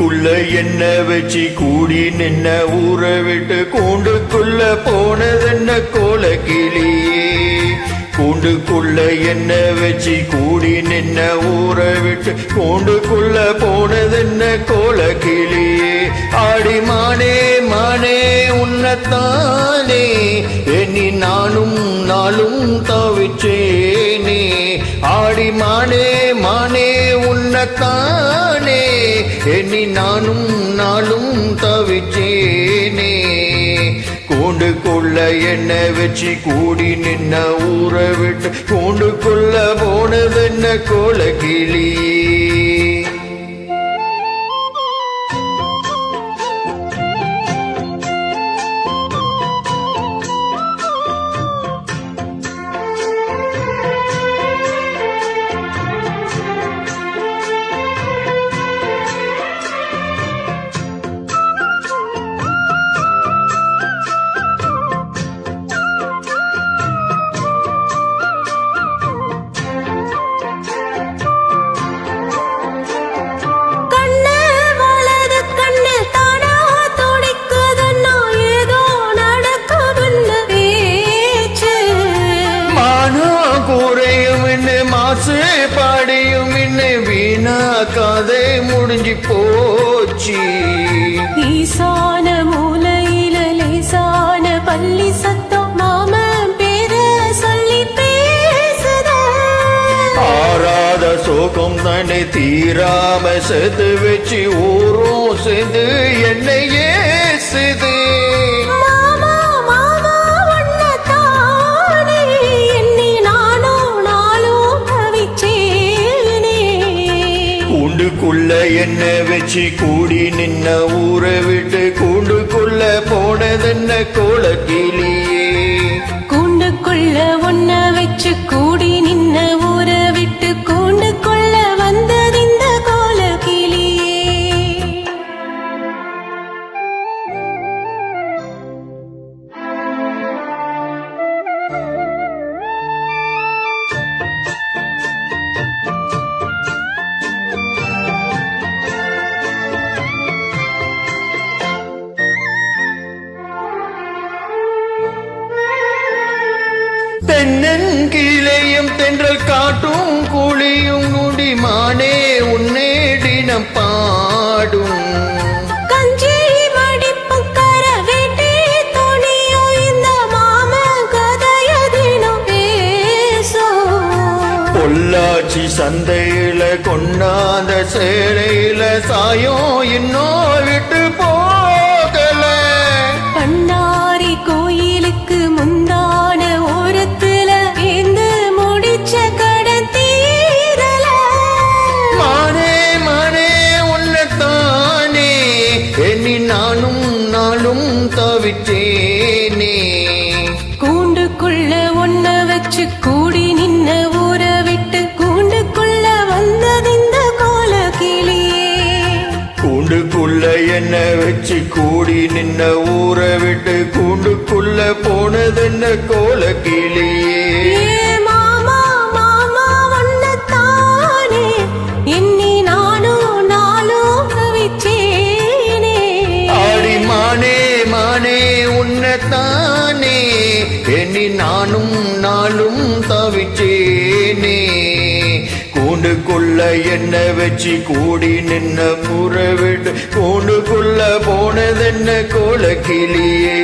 கூண்டுக்குள்ள என்ன வச்சு கூடி நின்ன ஊற விட்டு கூண்டுக்குள்ள போனதென்ன கோலக்கிளியே கூண்டுக்குள்ள என்ன வச்சு கூடி நின்ன ஊற விட்டு கூண்டுக்குள்ள போனதென்ன கோலக்கிளியே ஆடி மானே மானே உன்னத்தானே எண்ணி நானும் நாளும் தவிச்சேனே ஆடி மானே மானே உன்னத்தானே எண்ணி நானும் நாளும் தவிச்சேனே கூண்டுக்குள்ள என்ன வச்சு கூடி நின்ன ஊற விட்டு கூண்டுக்குள்ள போனதென்ன கோலக்கிளியே மாசு பாடியும் இன்ன வீணா கதை முடிஞ்சு போச்சு ஈசான மூலையில லேசான பள்ளி சத்தம் மாமன் பேர சொல்லி பேசுத ஆறாத சோகம் தானே தீராம செது வச்சு ஊரும் சேர்ந்து என்னை ஏசுது கூண்டுக்குள்ள என்ன வச்சு கூடி நின்ன ஊற விட்டு கூண்டுக்குள்ள போனதென்ன கோலக்கிளியே கூண்டுக்குள்ள ஒன்ன வச்சு கூடி நின்ன ஊற விட்டு கூண்டுக்குள்ள வந்ததிந்த கோலக்கிளியே தென்னங்கிளையும் தென்றல் காட்டும் குழியும் நுடிமானே உன்னே தினம் பாடும் கஞ்சி மடிப்பு கர வேட்டி துணியும் இந்த மாம கதைய தினம் பேசும் பொள்ளாச்சி சந்தையில கொண்டாந்த சேலையில சாயம் இன்னும் விட்டு போகல பண்ணாரி கோயிலுக்கு முந்தான ஓரத்துல ஏந்து முடிச்ச கடன் தீரல மானே மானே உன்னத்தானே எண்ணி நானும் நாளும் தவிச்சேனே கூண்டுக்குள்ள ஒன்ன வச்சு கூடி நின்ன ஊற விட்டு கூண்டுக்குள்ள வந்ததிந்த கோலக்கிளியே கூண்டுக்குள்ள என்ன வச்சு கூடி நின்ன ஊற விட்டு கூண்டுக்குள்ள போனதென்ன கோலக்கிளியே மாமா மாமா ஒன்னத்தானே எண்ணி நானும் நாளும் தவிச்சேனே ஆடி மானே மானே உன்னத்தானே எண்ணி நானும் நாளும் தவிச்சேனே கூண்டுக்குள்ள என்ன வச்சு கூடி நின்ன ஊற விட்டு கூண்டுக்குள்ள போனதென்ன கோலக்கிளியே